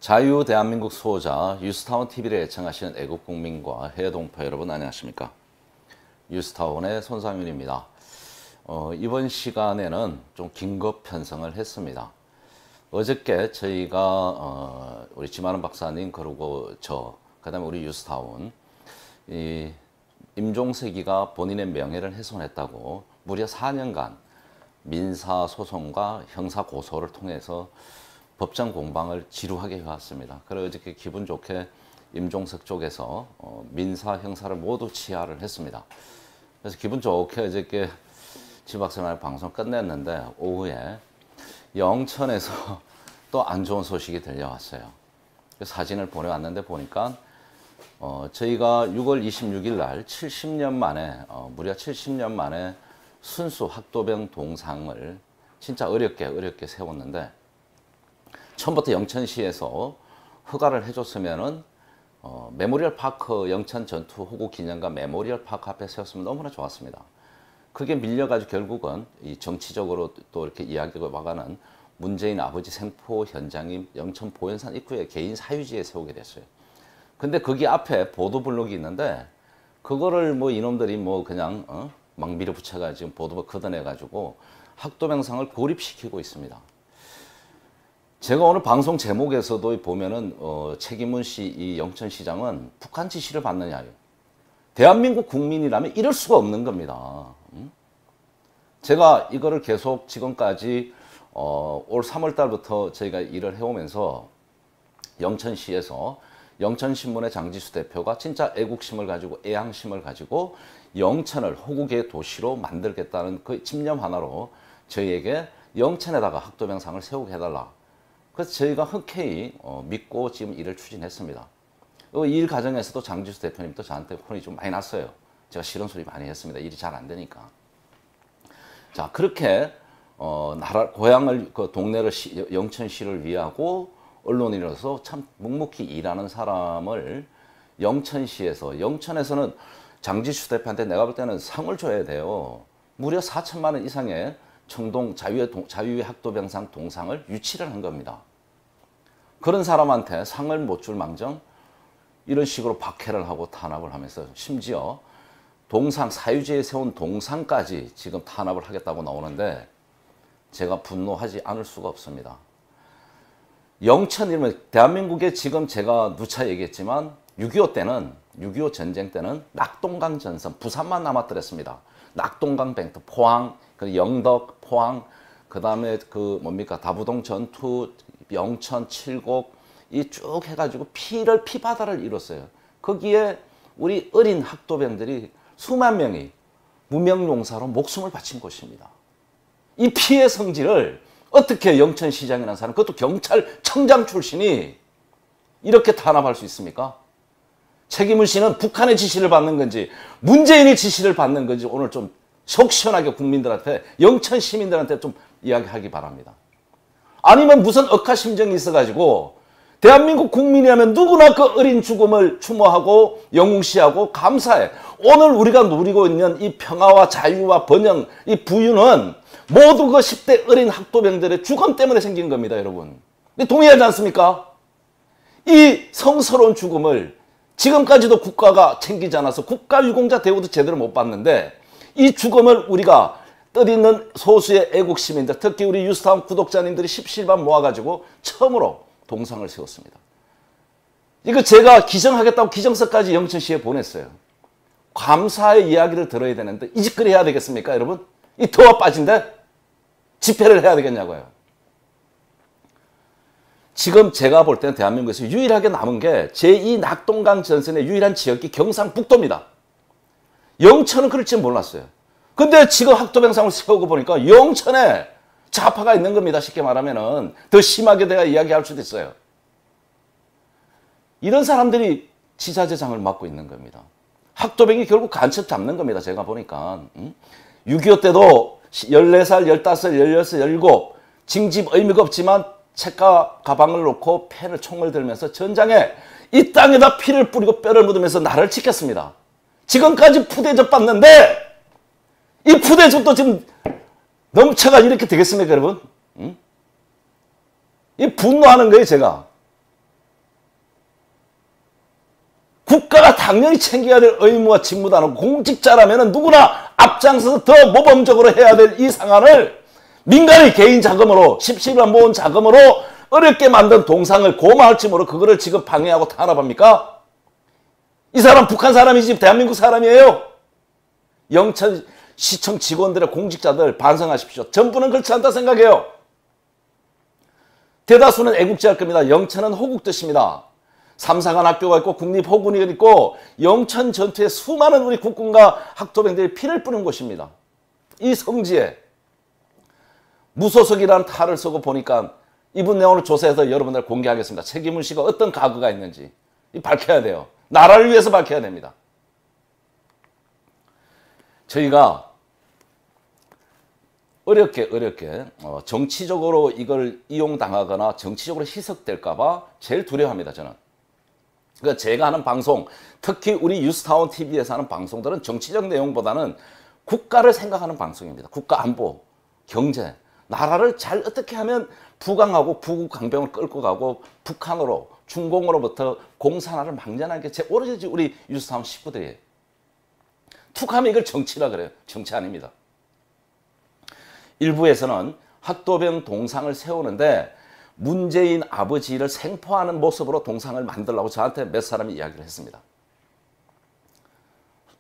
자유 대한민국 수호자 뉴스타운 TV를 애청하시는 애국국민과 해외 동포 여러분 안녕하십니까? 뉴스타운의 손상윤입니다. 이번 시간에는 좀 긴급 편성을 했습니다. 어저께 저희가 우리 지만원 박사님 그리고 그다음에 우리 뉴스타운 이 임종석이가 본인의 명예를 훼손했다고 무려 4년간 민사소송과 형사고소를 통해서 법정 공방을 지루하게 해왔습니다. 그래서 어저께 기분 좋게 임종석 쪽에서 민사, 형사를 모두 취하를 했습니다. 그래서 기분 좋게 어저께 지 박사님 방송 끝냈는데 오후에 영천에서 또 안 좋은 소식이 들려왔어요. 사진을 보내왔는데 보니까 저희가 6월 26일 날 70년 만에 무려 70년 만에 순수 학도병 동상을 진짜 어렵게 세웠는데 처음부터 영천시에서 허가를 해줬으면은 메모리얼 파크 영천 전투 호구 기념관 메모리얼 파크 앞에 세웠으면 너무나 좋았습니다. 그게 밀려가지고 결국은 이 정치적으로 또 이렇게 이야기가 와가는 문재인 아버지 생포 현장인 영천 보현산 입구에 개인 사유지에 세우게 됐어요. 근데 거기 앞에 보도블록이 있는데 그거를 뭐 이놈들이 뭐 그냥 막 밀어붙여가지고 보도블록 걷어내가지고 학도병상을 고립시키고 있습니다. 제가 오늘 방송 제목에서도 보면은 책임문 씨, 이 영천시장은 북한 지시를 받느냐요. 대한민국 국민이라면 이럴 수가 없는 겁니다. 제가 이거를 계속 지금까지 올 3월 달부터 저희가 일을 해오면서 영천시에서 영천신문의 장지수 대표가 진짜 애국심을 가지고 애향심을 가지고 영천을 호국의 도시로 만들겠다는 그 집념 하나로 저희에게 영천에다가 학도병상을 세우게 해달라. 그래서 저희가 흔쾌히 믿고 지금 일을 추진했습니다. 이 일 과정에서도 장지수 대표님도 저한테 혼이 좀 많이 났어요. 제가 싫은 소리 많이 했습니다. 일이 잘 안 되니까. 자, 그렇게 고향을 그 동네를 영천시를 위하고 언론인으로서 참 묵묵히 일하는 사람을 영천에서는 장지수 대표한테 내가 볼 때는 상을 줘야 돼요. 무려 4천만 원 이상의 청동 자유의 학도병상 동상을 유치를 한 겁니다. 그런 사람한테 상을 못 줄 망정 이런 식으로 박해를 하고 탄압을 하면서 심지어 동상 사유지에 세운 동상까지 지금 탄압을 하겠다고 나오는데 제가 분노하지 않을 수가 없습니다. 영천이면 대한민국에 지금 제가 누차 얘기했지만 6.25 전쟁 때는 낙동강 전선 부산만 남았더랬습니다. 낙동강 뱅터 포항 영덕, 포항, 그 다음에 그 뭡니까 다부동 전투, 영천, 칠곡 이 쭉 해가지고 피바다를 이뤘어요. 거기에 우리 어린 학도병들이 수만 명이 무명용사로 목숨을 바친 곳입니다. 이 피해 성질을 어떻게 영천시장이라는 사람, 그것도 경찰청장 출신이 이렇게 탄압할 수 있습니까? 책임을 씨는 북한의 지시를 받는 건지 문재인의 지시를 받는 건지 오늘 좀 속 시원하게 국민들한테 영천 시민들한테 좀 이야기하기 바랍니다. 아니면 무슨 억하심정이 있어가지고 대한민국 국민이라면 누구나 그 어린 죽음을 추모하고 영웅시하고 감사해. 오늘 우리가 누리고 있는 이 평화와 자유와 번영 이 부유는 모두 그 10대 어린 학도병들의 죽음 때문에 생긴 겁니다. 여러분 동의하지 않습니까? 이 성스러운 죽음을 지금까지도 국가가 챙기지 않아서 국가유공자 대우도 제대로 못 받는데 이 죽음을 우리가 뜻있는 소수의 애국 시민들, 특히 우리 뉴스타운 구독자님들이 십시일반 모아가지고 처음으로 동상을 세웠습니다. 이거 제가 기정하겠다고 기정서까지 영천시에 보냈어요. 감사의 이야기를 들어야 되는데 이 짓거리 해야 되겠습니까, 여러분? 이 더워 빠진데 집회를 해야 되겠냐고요. 지금 제가 볼 때는 대한민국에서 유일하게 남은 게 제2 낙동강 전선의 유일한 지역이 경상북도입니다. 영천은 그럴지 몰랐어요. 근데 지금 학도병상을 세우고 보니까 영천에 좌파가 있는 겁니다. 쉽게 말하면은 더 심하게 내가 이야기할 수도 있어요. 이런 사람들이 지자체장을 맡고 있는 겁니다. 학도병이 결국 간첩 잡는 겁니다. 제가 보니까 6.25 때도 14살, 15, 16, 17 징집 의미가 없지만 책과 가방을 놓고 펜을 총을 들면서 전장에 이 땅에다 피를 뿌리고 뼈를 묻으면서 나를 지켰습니다. 지금까지 푸대접 받는데 이 푸대접도 지금 넘쳐가 이렇게 되겠습니까, 여러분? 이 분노하는 거예요, 제가. 국가가 당연히 챙겨야 될 의무와 직무다는 공직자라면 누구나 앞장서서 더 모범적으로 해야 될 이 상황을 민간의 개인 자금으로 10시간 모은 자금으로 어렵게 만든 동상을 고마할지 모르고 그거를 지금 방해하고 탄압합니까? 이 사람 북한 사람이지 대한민국 사람이에요. 영천시청 직원들의 공직자들 반성하십시오. 전부는 그렇지 않다 생각해요. 대다수는 애국지할 겁니다. 영천은 호국 뜻입니다. 삼사관 학교가 있고 국립호군이 있고 영천 전투에 수많은 우리 국군과 학도병들이 피를 뿌린 곳입니다. 이 성지에 무소속이라는 탈을 쓰고 보니까 이분 내용을 조사해서 여러분들 공개하겠습니다. 책임은 씨가 어떤 가구가 있는지 밝혀야 돼요. 나라를 위해서 밝혀야 됩니다. 저희가 어렵게 정치적으로 이걸 이용당하거나 정치적으로 희석될까 봐 제일 두려워합니다. 저는. 그러니까 제가 하는 방송, 특히 우리 뉴스타운 TV에서 하는 방송들은 정치적 내용보다는 국가를 생각하는 방송입니다. 국가 안보, 경제, 나라를 잘 어떻게 하면 부강하고 부국 강병을 끌고 가고 북한으로 중공으로부터 공산화를 막론하는 게 오로지 우리 뉴스타운 식구들이에요. 툭하면 이걸 정치라 그래요. 정치 아닙니다. 일부에서는 학도병 동상을 세우는데 문재인 아버지를 생포하는 모습으로 동상을 만들라고 저한테 몇 사람이 이야기를 했습니다.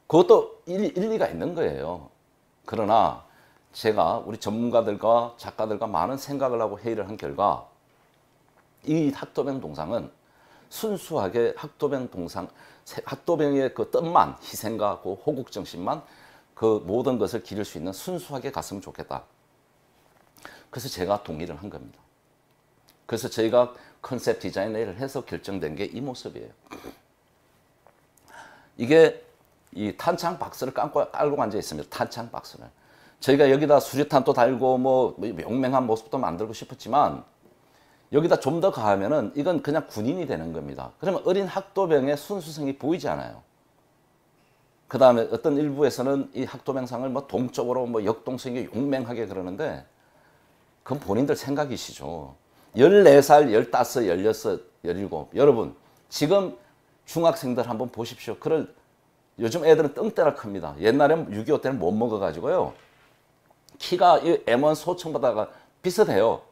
그것도 일리가 있는 거예요. 그러나 제가 우리 전문가들과 작가들과 많은 생각을 하고 회의를 한 결과 이 학도병 동상은 순수하게 학도병의 그 뜻만, 희생과 그 호국정신만 그 모든 것을 기를 수 있는 순수하게 갔으면 좋겠다. 그래서 제가 동의를 한 겁니다. 그래서 저희가 컨셉 디자인을 해서 결정된 게 이 모습이에요. 이게 이 탄창 박스를 깔고 앉아 있습니다. 탄창 박스를. 저희가 여기다 수류탄도 달고 뭐 용맹한 모습도 만들고 싶었지만 여기다 좀 더 가하면은 이건 그냥 군인이 되는 겁니다. 그러면 어린 학도병의 순수성이 보이지 않아요. 그 다음에 어떤 일부에서는 이 학도병상을 뭐 동적으로 뭐 역동성이 용맹하게 그러는데 그건 본인들 생각이시죠. 14살, 15, 16, 17 여러분 지금 중학생들 한번 보십시오. 그걸 요즘 애들은 떵때나 큽니다. 옛날엔 6.25 때는 못 먹어가지고요. 키가 M1 소총보다가 비슷해요.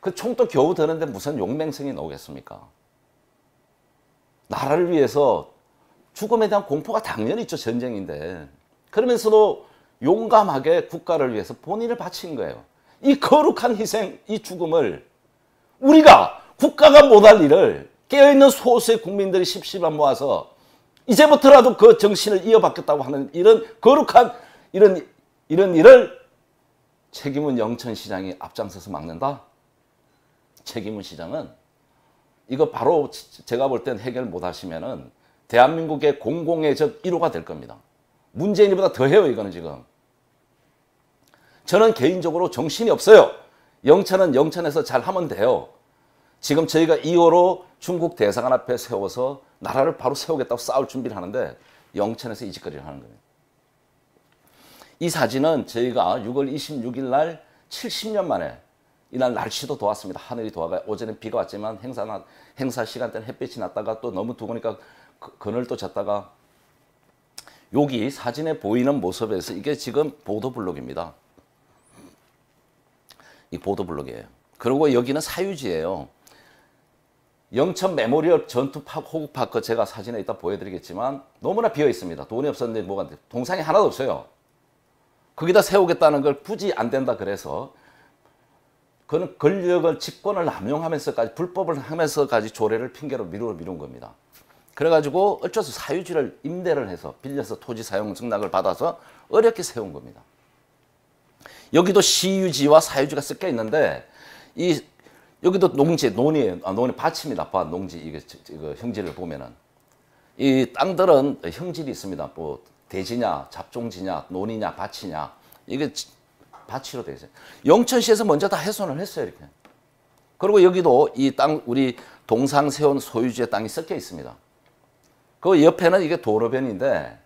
그 총도 겨우 드는데 무슨 용맹성이 나오겠습니까? 나라를 위해서 죽음에 대한 공포가 당연히 있죠. 전쟁인데. 그러면서도 용감하게 국가를 위해서 본인을 바친 거예요. 이 거룩한 희생, 이 죽음을 우리가 국가가 못할 일을 깨어있는 소수의 국민들이 십시반 모아서 이제부터라도 그 정신을 이어받겠다고 하는 이런 거룩한 이런 일을 책임은 영천시장이 앞장서서 막는다? 책임은 시장은 이거 바로 제가 볼 땐 해결 못 하시면은 대한민국의 공공의 적 1호가 될 겁니다. 문재인이보다 더해요, 이거는 지금. 저는 개인적으로 정신이 없어요. 영천은 영천에서 잘 하면 돼요. 지금 저희가 2호로 중국 대사관 앞에 세워서 나라를 바로 세우겠다고 싸울 준비를 하는데 영천에서 이 짓거리를 하는 겁니다. 이 사진은 저희가 6월 26일 날 70년 만에 이날 날씨도 도왔습니다. 하늘이 도와가 오전에 비가 왔지만 행사 시간대는 햇빛이 났다가 또 너무 더우니까 그늘도 졌다가 여기 사진에 보이는 모습에서 이게 지금 보도블록입니다. 이 보도블록이에요. 그리고 여기는 사유지예요. 영천 메모리얼 전투파크 호국파크 제가 사진에 이따 보여드리겠지만 너무나 비어 있습니다. 돈이 없었는데 뭐가 동상이 하나도 없어요. 거기다 세우겠다는 걸 굳이 안 된다 그래서 그는 권력을 직권을 남용하면서까지 불법을 하면서까지 조례를 핑계로 미룬 겁니다. 그래가지고 어쩔 수 사유지를 임대를 해서 빌려서 토지 사용 승낙을 받아서 어렵게 세운 겁니다. 여기도 시유지와 사유지가 섞여 있는데 여기도 논이에요. 논이 밭입니다. 밭 농지 이거 형질을 보면은 이 땅들은 형질이 있습니다. 뭐 대지냐, 잡종지냐, 논이냐, 밭이냐 이게 밭으로 되어 있어요. 영천시에서 먼저 다 훼손을 했어요. 이렇게. 그리고 여기도 이 땅 우리 동상 세운 소유주의 땅이 섞여 있습니다. 그 옆에는 이게 도로변인데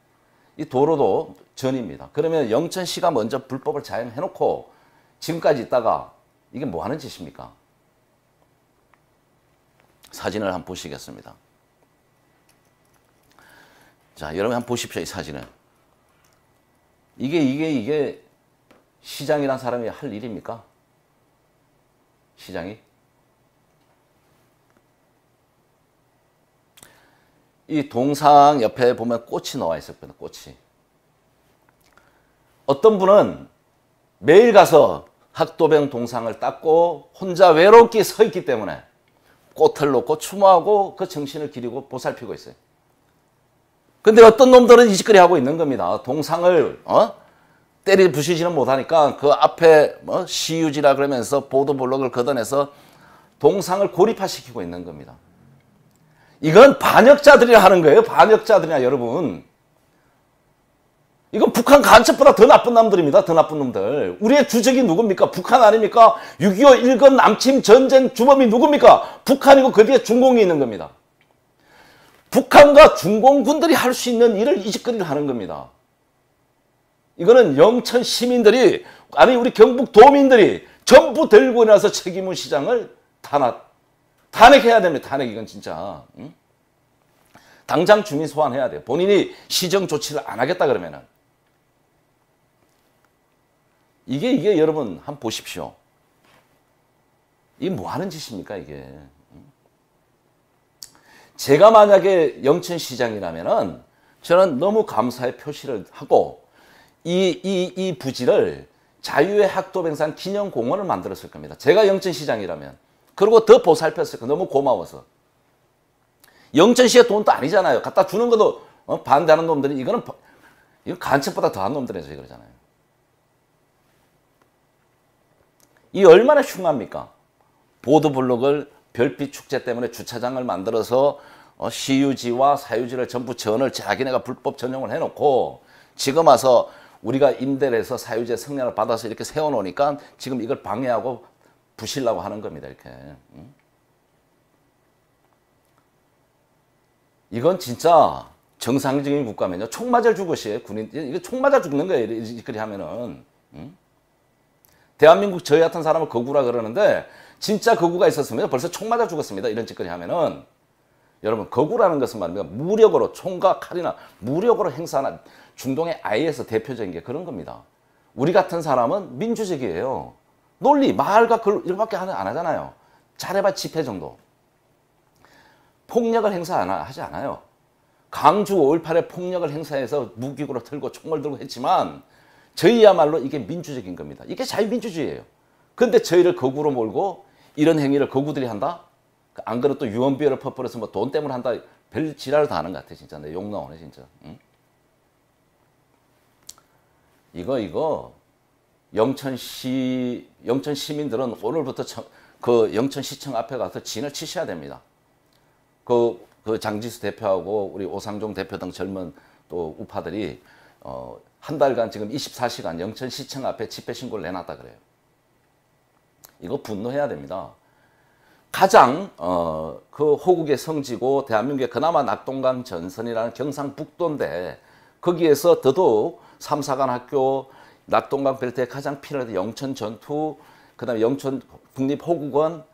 이 도로도 전입니다. 그러면 영천시가 먼저 불법을 자행해놓고 지금까지 있다가 이게 뭐 하는 짓입니까? 사진을 한번 보시겠습니다. 자, 여러분 한번 보십시오. 이 사진은. 이게 시장이란 사람이 할 일입니까? 시장이? 이 동상 옆에 보면 꽃이 나와 있었거든요. 꽃이. 어떤 분은 매일 가서 학도병 동상을 닦고 혼자 외롭게 서 있기 때문에 꽃을 놓고 추모하고 그 정신을 기리고 보살피고 있어요. 근데 어떤 놈들은 이 짓거리 하고 있는 겁니다. 동상을 때리 부시지는 못하니까 그 앞에 시유지라 그러면서 보도블록을 걷어내서 동상을 고립화시키고 있는 겁니다. 이건 반역자들이 하는 거예요. 반역자들이나 여러분. 이건 북한 간첩보다 더 나쁜 놈들입니다. 더 나쁜 놈들. 우리의 주적이 누굽니까? 북한 아닙니까? 6.25 일건 남침 전쟁 주범이 누굽니까? 북한이고 그 뒤에 중공이 있는 겁니다. 북한과 중공군들이 할 수 있는 일을 이 짓거리를 하는 겁니다. 이거는 영천 시민들이, 아니 우리 경북 도민들이 전부 들고 일어나서 책임을 시장을 탄핵해야 됩니다. 탄핵. 이건 진짜. 응? 당장 주민 소환해야 돼요. 본인이 시정 조치를 안 하겠다 그러면은. 이게 여러분 한번 보십시오. 이게 뭐 하는 짓입니까 이게. 제가 만약에 영천시장이라면은 저는 너무 감사의 표시를 하고 이 부지를 자유의 학도병산 기념공원을 만들었을 겁니다. 제가 영천시장이라면. 그리고 더 보살폈을 거예요. 너무 고마워서. 영천시의 돈도 아니잖아요. 갖다 주는 것도 반대하는 놈들이 이건 간첩보다 더한 놈들이죠. 그러잖아요. 이 얼마나 흉합니까? 보도블록을 별빛 축제 때문에 주차장을 만들어서 시유지와 사유지를 전부 자기네가 불법 전용을 해놓고 지금 와서 우리가 임대를 해서 사유지의 성량을 받아서 이렇게 세워놓으니까 지금 이걸 방해하고 부시려고 하는 겁니다. 이렇게. 이건 진짜 정상적인 국가면요. 총 맞아 죽으시에요. 군인. 이거 총 맞아 죽는 거예요. 이렇게 하면은. 대한민국 저희 같은 사람을 거구라 그러는데 진짜 거구가 있었으면 벌써 총 맞아 죽었습니다. 이런 짓거리 하면은. 여러분 거구라는 것은 말입니다. 무력으로 총과 칼이나 무력으로 행사하는 중동의 IS 대표적인 게 그런 겁니다. 우리 같은 사람은 민주적이에요. 논리, 말과 글 이거밖에 안 하잖아요. 잘해봐 집회 정도. 폭력을 하지 않아요. 광주 5.18에 폭력을 행사해서 무기구로 들고 총을 들고 했지만 저희야말로 이게 민주적인 겁니다. 이게 자유민주주의예요. 근데 저희를 거구로 몰고 이런 행위를 거구들이 한다? 안 그래도 또 유언비어를 퍼버려서 뭐 돈 때문에 한다? 별 지랄을 다 하는 것 같아 진짜. 내 욕 나오네 진짜. 응? 이거 영천 시민들은 오늘부터 그 영천시청 앞에 가서 진을 치셔야 됩니다. 그 장지수 대표하고 우리 오상종 대표 등 젊은 또 우파들이 한 달간 지금 24시간 영천시청 앞에 집회 신고를 내놨다 그래요. 이거 분노해야 됩니다. 가장 그 호국의 성지고 대한민국의 그나마 낙동강 전선이라는 경상북도인데 거기에서 더더욱 삼사관학교, 낙동강 벨트에 가장 필요한 영천 전투, 그 다음에 영천 국립호국원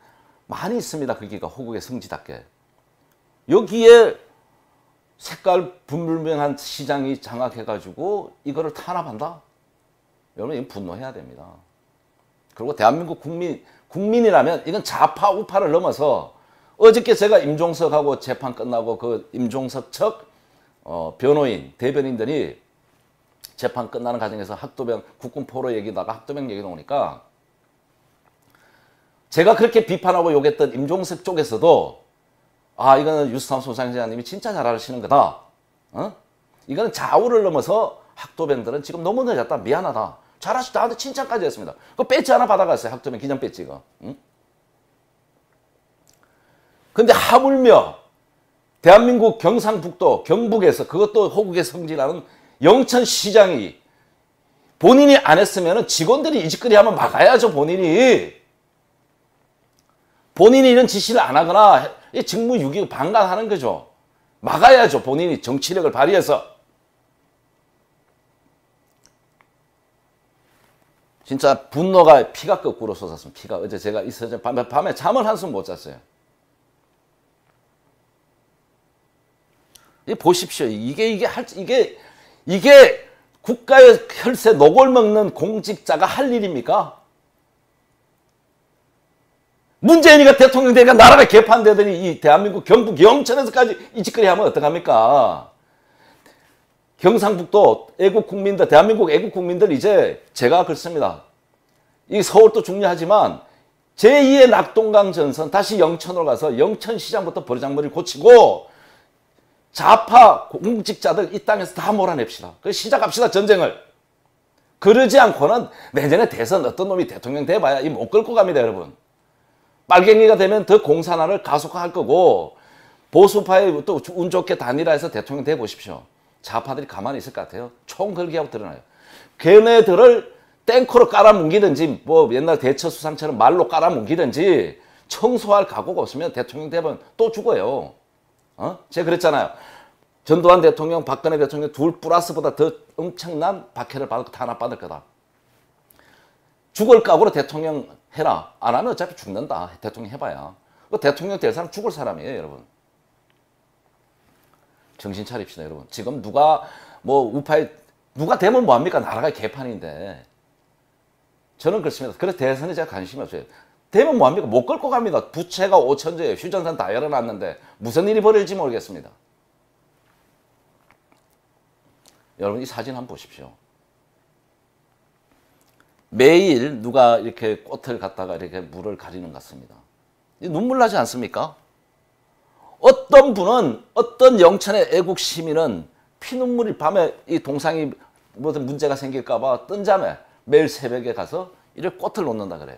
많이 있습니다. 거기가 호국의 성지답게. 여기에 색깔 분명한 시장이 장악해가지고 이거를 탄압한다? 여러분 이건 분노해야 됩니다. 그리고 대한민국 국민이라면 이건 좌파 우파를 넘어서 어저께 제가 임종석하고 재판 끝나고 그 임종석 측 변호인, 대변인들이 재판 끝나는 과정에서 학도병, 국군 포로 얘기다가 학도병 얘기 나오니까 제가 그렇게 비판하고 욕했던 임종석 쪽에서도 아 이거는 유스탐 소장장님이 진짜 잘하시는 거다. 이거는 좌우를 넘어서 학도병들은 지금 너무 늦었다. 미안하다. 잘하시다. 나한테 칭찬까지 했습니다. 그 배지 하나 받아갔어요. 학도병 기념 배지가. 근데 하물며 대한민국 경상북도 경북에서 그것도 호국의 성지라는 영천시장이 본인이 안 했으면 직원들이 이 짓거리 하면 막아야죠. 본인이 이런 지시를 안 하거나 직무유기 방관하는 거죠. 막아야죠. 본인이 정치력을 발휘해서. 진짜 분노가 피가 거꾸로 솟았습니다. 피가. 어제 제가 있어서 밤에 잠을 한숨 못 잤어요. 보십시오. 이게 국가의 혈세 녹을 먹는 공직자가 할 일입니까? 문재인이가 대통령 되니까 나라가 개판되더니 이 대한민국 경북 영천에서까지 이 짓거리 하면 어떡합니까? 경상북도 애국 국민들, 대한민국 애국 국민들 이제 제가 그렇습니다. 이 서울도 중요하지만 제2의 낙동강 전선 다시 영천으로 가서 영천시장부터 버르장머리를 고치고 좌파 공직자들 이 땅에서 다 몰아냅시다. 그래서 시작합시다, 전쟁을. 그러지 않고는 내년에 대선 어떤 놈이 대통령 돼봐야 이 못 끌고 갑니다, 여러분. 빨갱이가 되면 더 공산화를 가속화할 거고 보수파의 또 운 좋게 단일화해서 대통령 돼 보십시오. 좌파들이 가만히 있을 것 같아요. 총 걸기하고 드러나요. 걔네들을 탱크로 깔아뭉기든지 뭐 옛날 대처수상처럼 말로 깔아뭉기든지 청소할 각오가 없으면 대통령 되면 또 죽어요. 제가 그랬잖아요. 전두환 대통령, 박근혜 대통령 둘 플러스보다 더 엄청난 박해를 받을 거 하나 받을 거다. 죽을 각오로 대통령 해라. 안 하면 어차피 죽는다. 대통령 해봐야. 대통령 될 사람 죽을 사람이에요, 여러분. 정신 차립시다, 여러분. 지금 누가 누가 되면 뭐합니까? 나라가 개판인데. 저는 그렇습니다. 그래서 대선에 제가 관심이 없어요. 되면 뭐합니까? 못 끌고 갑니다. 부채가 5천조예요. 휴전선 다 열어놨는데 무슨 일이 벌어질지 모르겠습니다. 여러분 이 사진 한번 보십시오. 매일 누가 이렇게 꽃을 갖다가 이렇게 물을 가리는 것 같습니다. 눈물 나지 않습니까? 어떤 분은, 어떤 영천의 애국 시민은 피눈물이 밤에 이 동상이 무슨 문제가 생길까봐 뜬잠에 매일 새벽에 가서 이렇게 꽃을 놓는다 그래요.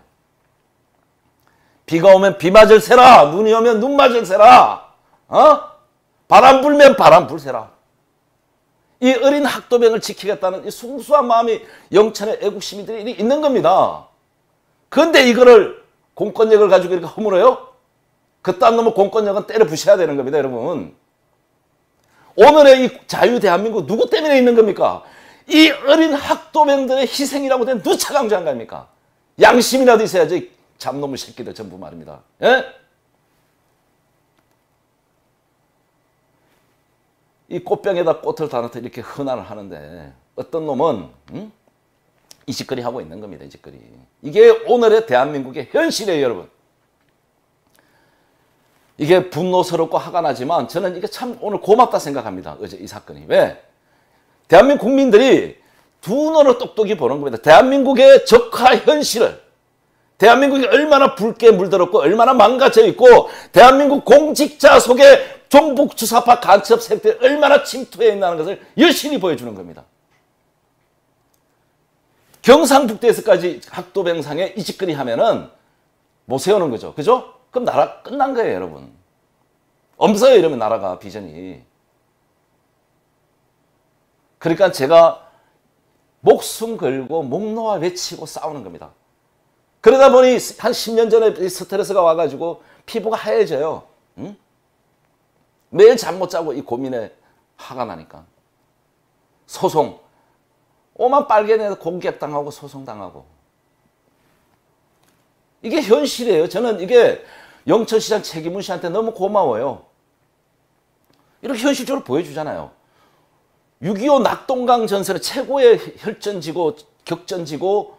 비가 오면 비 맞을 새라, 눈이 오면 눈 맞을 새라, 바람 불면 바람 불새라. 이 어린 학도병을 지키겠다는 이 순수한 마음이 영천의 애국 시민들이 있는 겁니다. 그런데 이거를 공권력을 가지고 이렇게 허물어요? 그딴 놈의 공권력은 때려 부셔야 되는 겁니다, 여러분. 오늘의 이 자유 대한민국 누구 때문에 있는 겁니까? 이 어린 학도병들의 희생이라고 된 누차 강조한 거 아닙니까? 양심이라도 있어야지, 잡놈의 새끼들 전부 말입니다. 예? 이 꽃병에다 꽃을 달아서 이렇게 헌화를 하는데 어떤 놈은 이 짓거리 하고 있는 겁니다. 이 짓거리. 이게 오늘의 대한민국의 현실이에요, 여러분. 이게 분노스럽고 화가 나지만 저는 이게 참 오늘 고맙다 생각합니다. 어제 이 사건이. 왜? 대한민국 국민들이 두 눈으로 똑똑히 보는 겁니다. 대한민국의 적화 현실을, 대한민국이 얼마나 붉게 물들었고 얼마나 망가져 있고 대한민국 공직자 속에 종북 주사파 간첩 세력들이 얼마나 침투해 있다는 것을 여실히 보여주는 겁니다. 경상북도에서까지 학도병상에 이 짓거리 하면은 못 세우는 거죠. 그죠? 그럼 나라 끝난 거예요, 여러분. 없어요, 이러면 나라가 비전이. 그러니까 제가 목숨 걸고 목 놓아 외치고 싸우는 겁니다. 그러다 보니 한 10년 전에 스트레스가 와가지고 피부가 하얘져요. 응? 매일 잠 못 자고 이 고민에 화가 나니까. 소송. 오만 빨개내서 공격당하고 소송당하고. 이게 현실이에요. 저는 이게 영천시장 최기문 씨한테 너무 고마워요. 이렇게 현실적으로 보여주잖아요. 6.25 낙동강 전선의 최고의 혈전지고 격전지고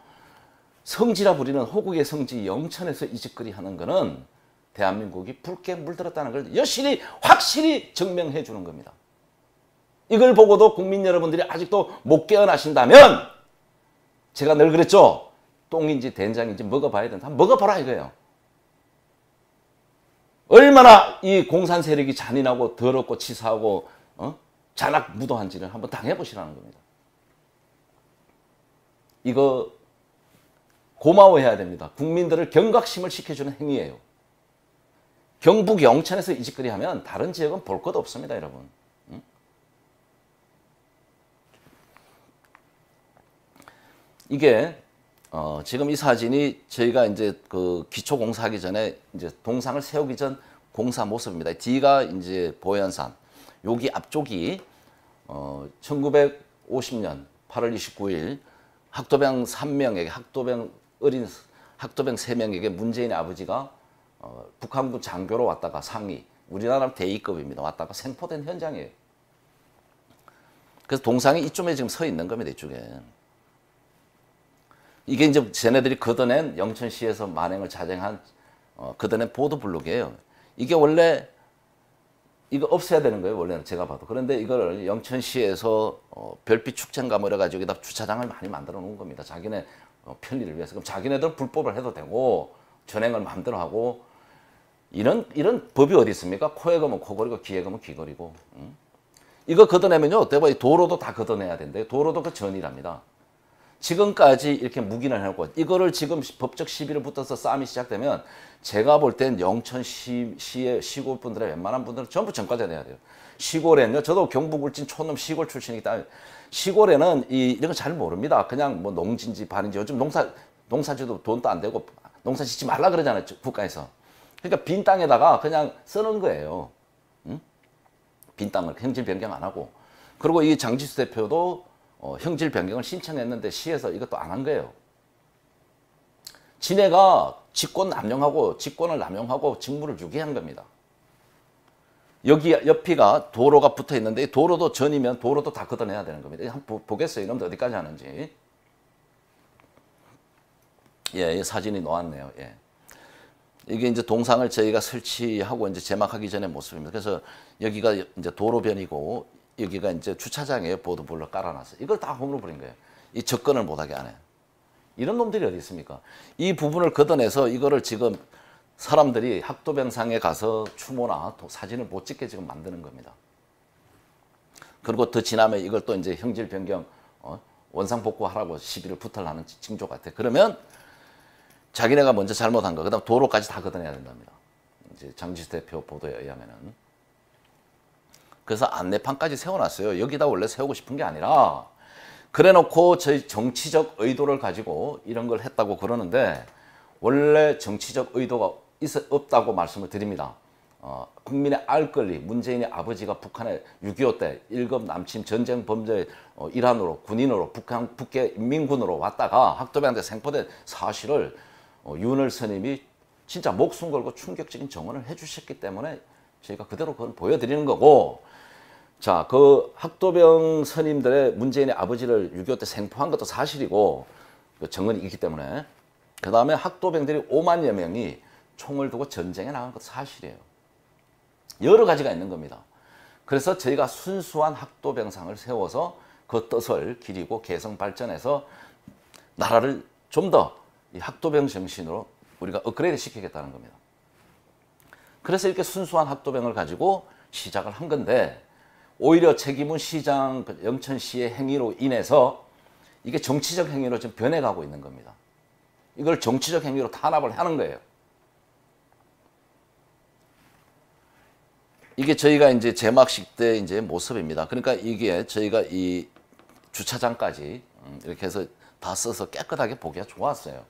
성지라 부리는 호국의 성지 영천에서 이 짓거리 하는 거는 대한민국이 붉게 물들었다는 걸 여실히 확실히 증명해 주는 겁니다. 이걸 보고도 국민 여러분들이 아직도 못 깨어나신다면 제가 늘 그랬죠. 똥인지 된장인지 먹어봐야 된다. 먹어봐라 이거예요. 얼마나 이 공산 세력이 잔인하고 더럽고 치사하고 잔악 무도한지를 한번 당해보시라는 겁니다. 이거 고마워해야 됩니다. 국민들을 경각심을 시켜주는 행위예요. 경북 영천에서 이 짓거리 하면 다른 지역은 볼 것 없습니다, 여러분. 이게 지금 이 사진이 저희가 이제 그 기초 공사하기 전에 이제 동상을 세우기 전 공사 모습입니다. 뒤가 이제 보현산, 여기 앞쪽이 1950년 8월 29일 학도병 3명에게 어린 학도병 3명에게 문재인의 아버지가 북한군 장교로 왔다가 상위, 우리나라 대위급입니다. 왔다가 생포된 현장이에요. 그래서 동상이 이쯤에 지금 서 있는 겁니다. 이쪽에. 이게 이제 쟤네들이 걷어낸 영천시에서 만행을 자행한 걷어낸 보도블록이에요. 이게 원래 이거 없애야 되는 거예요. 원래는 제가 봐도. 그런데 이걸 영천시에서 별빛 축제인가 뭐 이래가지고 여기다 주차장을 많이 만들어 놓은 겁니다. 자기네 편리를 위해서. 그럼 자기네들 불법을 해도 되고 전행을 마음대로 하고 이런 법이 어디 있습니까? 코에 거면 코걸이고 귀에 거면 귀걸이고. 응? 이거 걷어내면요. 대부분 도로도 다 걷어내야 된대요. 도로도 그 전이랍니다. 지금까지 이렇게 묵인을 해놓고 이거를 지금 법적 시비를 붙어서 싸움이 시작되면 제가 볼 땐 영천시의 시골 분들의 웬만한 분들은 전부 전과자 내야 돼요. 시골에는요. 저도 경북 울진 촌놈 시골 출신이기 때문에 시골에는 이런 거 잘 모릅니다. 그냥 뭐 농지인지 반인지 요즘 농사지도 돈도 안 되고 농사 짓지 말라 그러잖아요. 국가에서. 그러니까 빈 땅에다가 그냥 쓰는 거예요. 응? 빈 땅을 형질 변경 안 하고. 그리고 이 장지수 대표도 형질 변경을 신청했는데 시에서 이것도 안 한 거예요. 지네가 직권을 남용하고 직무를 유기한 겁니다. 여기 옆이가 도로가 붙어 있는데 이 도로도 전이면 도로도 다 걷어내야 되는 겁니다. 한번 보겠어요. 이놈들 어디까지 하는지. 예, 이 사진이 나왔네요. 예. 이게 이제 동상을 저희가 설치하고 이제 제막하기 전의 모습입니다. 그래서 여기가 이제 도로변이고 여기가 이제 주차장이에요. 보도블록 깔아놨어요. 이걸 다 홈으로 버린 거예요. 이 접근을 못하게 하네. 이런 놈들이 어디 있습니까? 이 부분을 걷어내서 이거를 지금 사람들이 학도병상에 가서 추모나 사진을 못 찍게 지금 만드는 겁니다. 그리고 더 지나면 이걸 또 이제 형질 변경, 원상복구하라고 시비를 부탁하는 징조 같아. 그러면 자기네가 먼저 잘못한 거, 그다음 도로까지 다 걷어내야 된답니다. 이제 장지수 대표 보도에 의하면은. 그래서 안내판까지 세워놨어요. 여기다 원래 세우고 싶은 게 아니라 그래놓고 저희 정치적 의도를 가지고 이런 걸 했다고 그러는데 원래 정치적 의도가 없다고 말씀을 드립니다. 국민의 알 권리, 문재인의 아버지가 북한에 6.25 때 1급 남침 전쟁 범죄 일환으로 군인으로 북해 인민군으로 왔다가 학도병한테 생포된 사실을 윤을 스님이 진짜 목숨 걸고 충격적인 정언을 해주셨기 때문에 저희가 그대로 그걸 보여드리는 거고, 자, 그 학도병 스님들의 문재인의 아버지를 6.25 때 생포한 것도 사실이고 그 정언이 있기 때문에, 그 다음에 학도병들이 5만여 명이 총을 두고 전쟁에 나간 것도 사실이에요. 여러 가지가 있는 겁니다. 그래서 저희가 순수한 학도병상을 세워서 그 뜻을 기리고 개성 발전해서 나라를 좀 더 이 학도병 정신으로 우리가 업그레이드 시키겠다는 겁니다. 그래서 이렇게 순수한 학도병을 가지고 시작을 한 건데, 오히려 책임은 시장 영천시의 행위로 인해서 이게 정치적 행위로 지금 변해가고 있는 겁니다. 이걸 정치적 행위로 탄압을 하는 거예요. 이게 저희가 이제 제막식 때 이제 모습입니다. 그러니까 이게 저희가 이 주차장까지 이렇게 해서 다 써서 깨끗하게 보기가 좋았어요.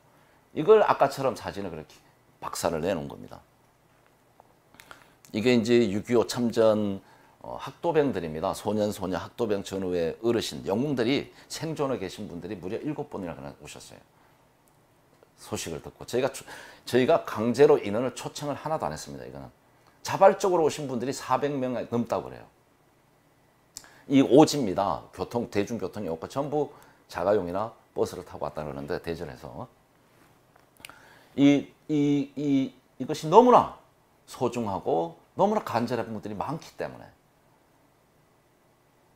이걸 아까처럼 사진을 그렇게 박살을 내놓은 겁니다. 이게 이제 6.25 참전 학도병들입니다. 소년, 소녀 학도병 전후의 어르신, 영웅들이 생존해 계신 분들이 무려 7분이나 오셨어요. 소식을 듣고. 저희가 강제로 인원을 초청을 하나도 안 했습니다. 이거는. 자발적으로 오신 분들이 400명 넘다고 그래요. 이 오지입니다. 대중교통이 없고 전부 자가용이나 버스를 타고 왔다 그러는데, 대전에서. 이것이 너무나 소중하고 너무나 간절한 분들이 많기 때문에,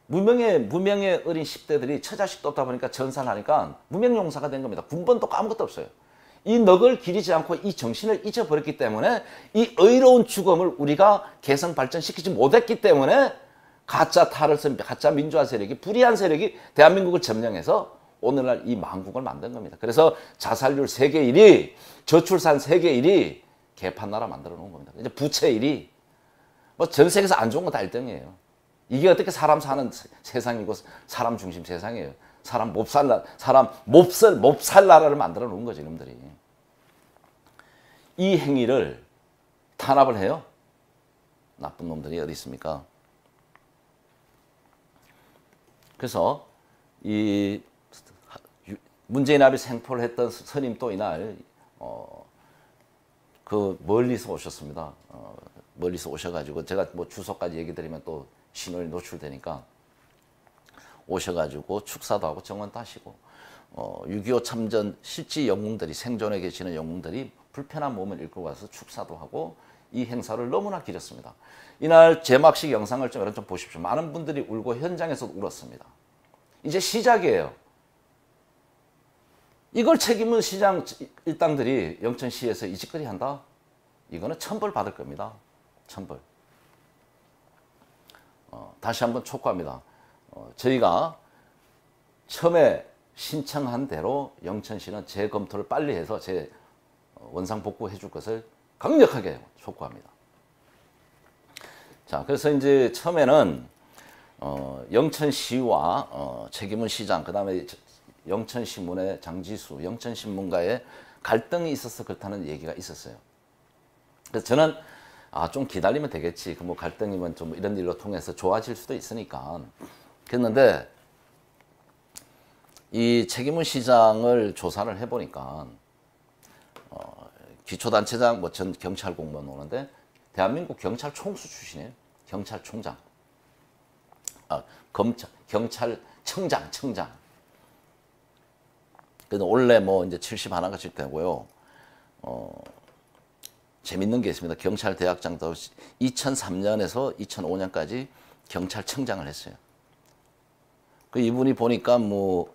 무명의 어린 10대들이 처자식도 없다 보니까 전사를 하니까 무명용사가 된 겁니다. 군번도 아무것도 없어요. 이 넋을 기리지 않고 이 정신을 잊어버렸기 때문에 이 의로운 죽음을 우리가 개성 발전시키지 못했기 때문에 가짜 민주화 세력이, 불의한 세력이 대한민국을 점령해서 오늘날 이 망국을 만든 겁니다. 그래서 자살률 세계 1위, 저출산 세계 1위, 개판 나라 만들어 놓은 겁니다. 이제 부채 1위, 뭐 전 세계에서 안 좋은 거 다 1등이에요. 이게 어떻게 사람 사는 세상이고 사람 중심 세상이에요. 사람 몹살 나라를 만들어 놓은 거지, 이놈들이. 이 행위를 탄압을 해요. 나쁜 놈들이 어디 있습니까? 그래서 이 문재인 아비 생포를 했던 스님도 이날 그 멀리서 오셨습니다. 멀리서 오셔가지고 제가 뭐 주소까지 얘기 드리면 또 신원이 노출되니까 오셔가지고 축사도 하고 정원도 하시고 6.25 참전 실지 영웅들이 생존해 계시는 영웅들이 불편한 몸을 이끌고 와서 축사도 하고 이 행사를 너무나 기렸습니다. 이날 제막식 영상을 좀 여러분 좀 보십시오. 많은 분들이 울고 현장에서도 울었습니다. 이제 시작이에요. 이걸 책임은 시장 일당들이 영천시에서 이 짓거리 한다? 이거는 천벌 받을 겁니다. 천벌. 다시 한번 촉구합니다. 저희가 처음에 신청한 대로 영천시는 재검토를 빨리 해서 원상복구해 줄 것을 강력하게 촉구합니다. 자, 그래서 이제 처음에는 영천시와 책임은 시장, 그 다음에 영천시문의 장지수, 영천신문과의 갈등이 있어서 그렇다는 얘기가 있었어요. 그래서 저는 좀 기다리면 되겠지. 뭐 갈등이면 좀 이런 일로 통해서 좋아질 수도 있으니까. 그랬는데 이 책임은 시장을 조사를 해보니까 기초단체장 뭐 전 경찰 공무원 오는데 대한민국 경찰 총수 출신이에요. 경찰총장. 경찰청장. 그래서 원래 뭐 이제 70 하나가씩 되고요. 재밌는 게 있습니다. 경찰대학장도 2003년에서 2005년까지 경찰청장을 했어요. 그 이분이 보니까 뭐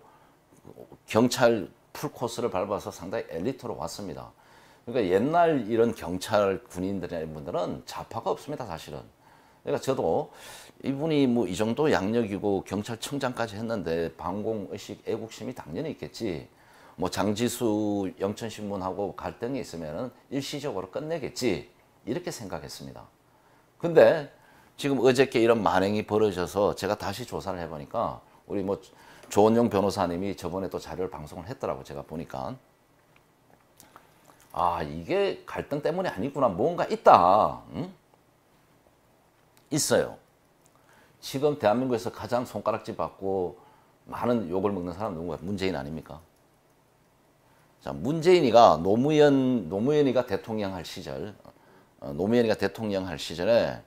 경찰 풀코스를 밟아서 상당히 엘리트로 왔습니다. 그러니까 옛날 이런 경찰 군인들이나 분들은 좌파가 없습니다, 사실은. 그러니까 저도 이분이 뭐 이 정도 양력이고 경찰청장까지 했는데 반공의식, 애국심이 당연히 있겠지. 뭐 장지수 영천신문하고 갈등이 있으면은 일시적으로 끝내겠지. 이렇게 생각했습니다. 근데 지금 어저께 이런 만행이 벌어져서 제가 다시 조사를 해보니까 우리 뭐 조원용 변호사님이 저번에 또 자료를 방송을 했더라고. 제가 보니까 이게 갈등 때문이 아니구나. 뭔가 있다. 응? 있어요. 지금 대한민국에서 가장 손가락질 받고 많은 욕을 먹는 사람 누구야? 문재인 아닙니까? 자, 문재인이가 노무현이가 대통령 할 시절, 노무현이가 대통령 할 시절에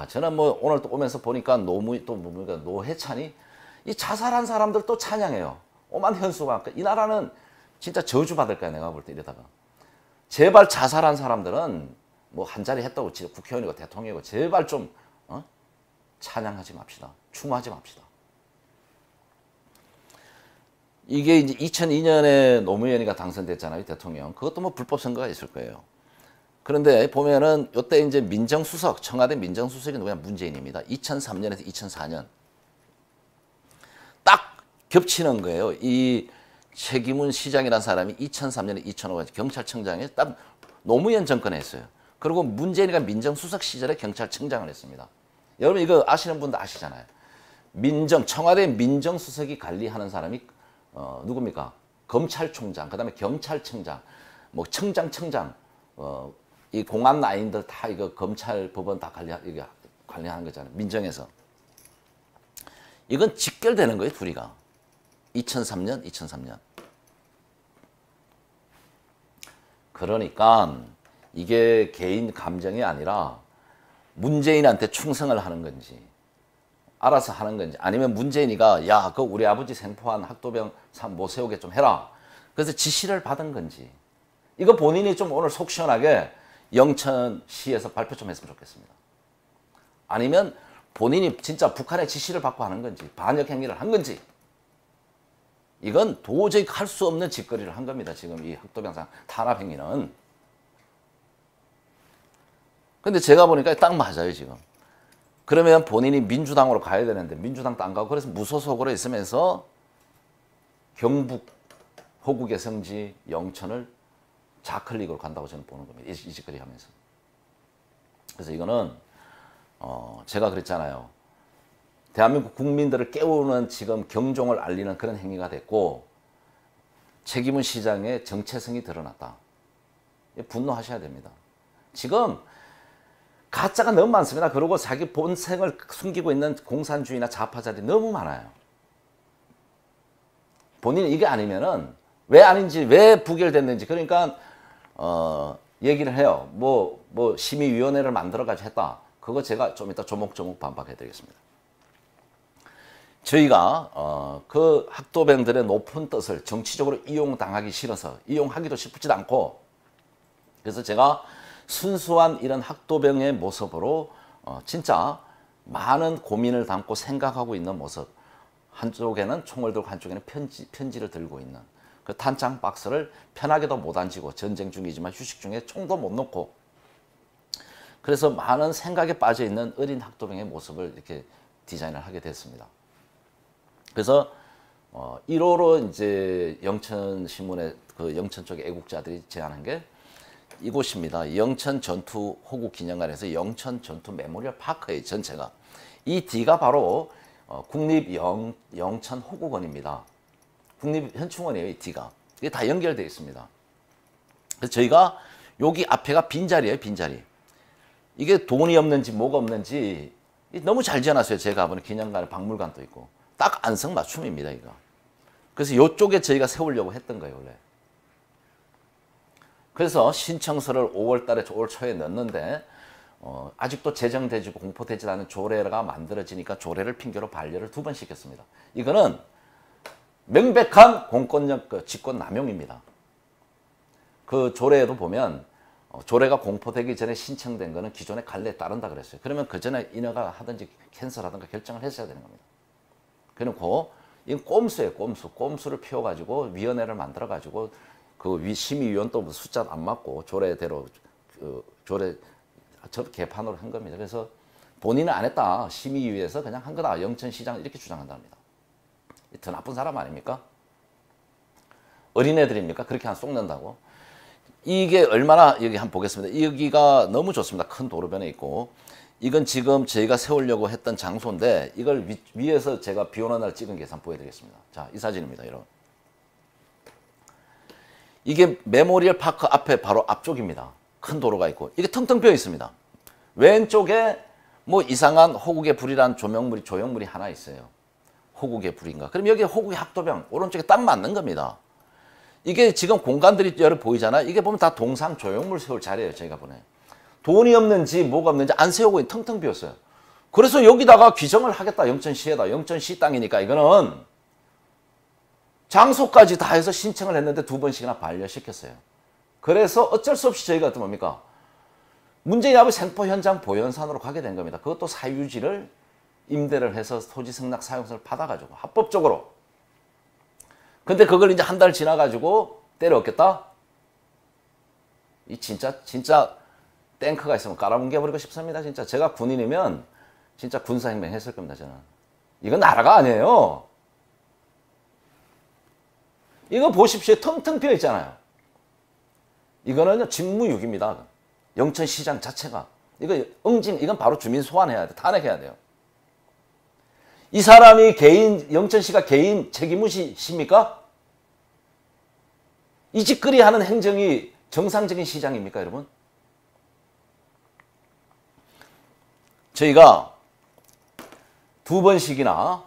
저는 뭐 오늘 또 오면서 보니까 노회찬이 이 자살한 사람들 또 찬양해요. 오만 현수가. 이 나라는 진짜 저주받을 거야, 내가 볼 때 이러다가. 제발 자살한 사람들은 뭐 한 자리 했다고 국회의원이고 대통령이고 제발 좀 찬양하지 맙시다. 추모하지 맙시다. 이게 이제 2002년에 노무현이가 당선됐잖아요, 대통령. 그것도 뭐 불법 선거가 있을 거예요. 그런데 보면은 이때 이제 민정수석, 청와대 민정수석이 누구냐? 문재인입니다. 2003년에서 2004년. 딱 겹치는 거예요. 이 최기문 시장이라는 사람이 2003년에 2005년에 경찰청장에 딱 노무현 정권에 했어요. 그리고 문재인이가 민정수석 시절에 경찰청장을 했습니다. 여러분 이거 아시는 분도 아시잖아요. 청와대 민정수석이 관리하는 사람이 누굽니까? 검찰총장, 그 다음에 경찰청장, 뭐 청장, 이 공안 라인들 다 이거 검찰, 법원 다 관리하는 거잖아요. 민정에서. 이건 직결되는 거예요, 둘이가. 2003년. 그러니까 이게 개인 감정이 아니라 문재인한테 충성을 하는 건지 알아서 하는 건지 아니면 문재인이가 야, 그 우리 아버지 생포한 학도병 못 세우게 좀 해라. 그래서 지시를 받은 건지 이거 본인이 좀 오늘 속 시원하게 영천시에서 발표 좀 했으면 좋겠습니다. 아니면 본인이 진짜 북한의 지시를 받고 하는 건지 반역 행위를 한 건지 이건 도저히 할 수 없는 짓거리를 한 겁니다. 지금 이 학도병상 탄압 행위는. 근데 제가 보니까 딱 맞아요, 지금. 그러면 본인이 민주당으로 가야 되는데 민주당도 안 가고 그래서 무소속으로 있으면서 경북, 호국의 성지, 영천을 좌클릭으로 간다고 저는 보는 겁니다. 이 짓거리 하면서. 그래서 이거는 제가 그랬잖아요. 대한민국 국민들을 깨우는 지금 경종을 알리는 그런 행위가 됐고 책임은 시장의 정체성이 드러났다. 분노하셔야 됩니다. 지금 가짜가 너무 많습니다. 그리고 자기 본색을 숨기고 있는 공산주의나 좌파자들이 너무 많아요. 본인이 이게 아니면은 왜 아닌지, 왜 부결됐는지 그러니까 얘기를 해요. 뭐 심의위원회를 만들어가지고 했다. 그거 제가 좀 이따 조목조목 반박해 드리겠습니다. 저희가 그 학도병들의 높은 뜻을 정치적으로 이용당하기 싫어서 이용하기도 싶지도 않고, 그래서 제가 순수한 이런 학도병의 모습으로 진짜 많은 고민을 담고 생각하고 있는 모습, 한쪽에는 총을 들고 한쪽에는 편지를 들고 있는 그 탄창 박스를 편하게도 못 앉히고, 전쟁 중이지만 휴식 중에 총도 못 놓고, 그래서 많은 생각에 빠져 있는 어린 학도병의 모습을 이렇게 디자인을 하게 됐습니다. 그래서 1호로 이제 영천신문의 그 영천 쪽의 애국자들이 제안한 게 이곳입니다. 영천 전투 호국 기념관에서 영천 전투 메모리얼 파크의 전체가, 이 D가 바로 국립 영천 호국원입니다. 국립 현충원이에요, 이 D가. 이게 다 연결되어 있습니다. 그래서 저희가 여기 앞에가 빈자리예요, 빈자리. 이게 돈이 없는지 뭐가 없는지 너무 잘 지어놨어요. 제가 보는 기념관에 박물관도 있고. 딱 안성맞춤입니다, 이거. 그래서 이쪽에 저희가 세우려고 했던 거예요, 원래. 그래서 신청서를 5월 달에 올 초에 넣었는데 아직도 제정되지고 공포되지 않은 조례가 만들어지니까 조례를 핑계로 반려를 2번 시켰습니다. 이거는 명백한 공권력 직권 남용입니다. 그 조례에도 보면 조례가 공포되기 전에 신청된 거는 기존의 관례에 따른다 그랬어요. 그러면 그 전에 인허가 하든지 캔슬하든가 결정을 했어야 되는 겁니다. 그리고 이건 꼼수예요, 꼼수. 꼼수를 피워가지고 위원회를 만들어가지고 그 심의위원도 숫자 안 맞고 조례대로 조례 개판으로 한 겁니다. 그래서 본인은 안 했다. 심의위에서 그냥 한 거다. 영천시장 이렇게 주장한답니다. 더 나쁜 사람 아닙니까? 어린애들입니까? 그렇게 한 쏙는다고. 이게 얼마나, 여기 한번 보겠습니다. 여기가 너무 좋습니다. 큰 도로변에 있고. 이건 지금 저희가 세우려고 했던 장소인데, 이걸 위에서 제가 비 오는 날 찍은 게 한번 보여드리겠습니다. 자, 이 사진입니다. 이런. 이게 메모리얼 파크 앞에 바로 앞쪽입니다. 큰 도로가 있고. 이게 텅텅 비어 있습니다. 왼쪽에 뭐 이상한 호국의 불이라는 조형물이 하나 있어요. 호국의 불인가. 그럼 여기 호국의 학도병, 오른쪽에 딱 맞는 겁니다. 이게 지금 공간들이 여러 보이잖아요. 이게 보면 다 동상 조형물 세울 자리예요, 저희가 보내. 돈이 없는지 뭐가 없는지 안 세우고 텅텅 비었어요. 그래서 여기다가 규정을 하겠다. 영천시에다. 영천시 땅이니까 이거는 장소까지 다 해서 신청을 했는데 2번씩이나 반려시켰어요. 그래서 어쩔 수 없이 저희가 또 뭡니까? 문재인 아버지 생포 현장 보현산으로 가게 된 겁니다. 그것도 사유지를 임대를 해서 토지 승낙 사용권을 받아가지고 합법적으로. 근데 그걸 이제 한 달 지나가지고 때려엎겠다? 이 진짜 탱크가 있으면 깔아뭉개버리고 싶습니다. 진짜 제가 군인이면 진짜 군사혁명 했을 겁니다. 저는. 이건 나라가 아니에요. 이거 보십시오. 텅텅 비어 있잖아요. 이거는 직무유기입니다. 영천시장 자체가. 이건 바로 주민 소환해야 돼. 탄핵해야 돼요. 이 사람이 영천시가 개인 책임무시십니까? 이 짓거리 하는 행정이 정상적인 시장입니까, 여러분? 저희가 2번씩이나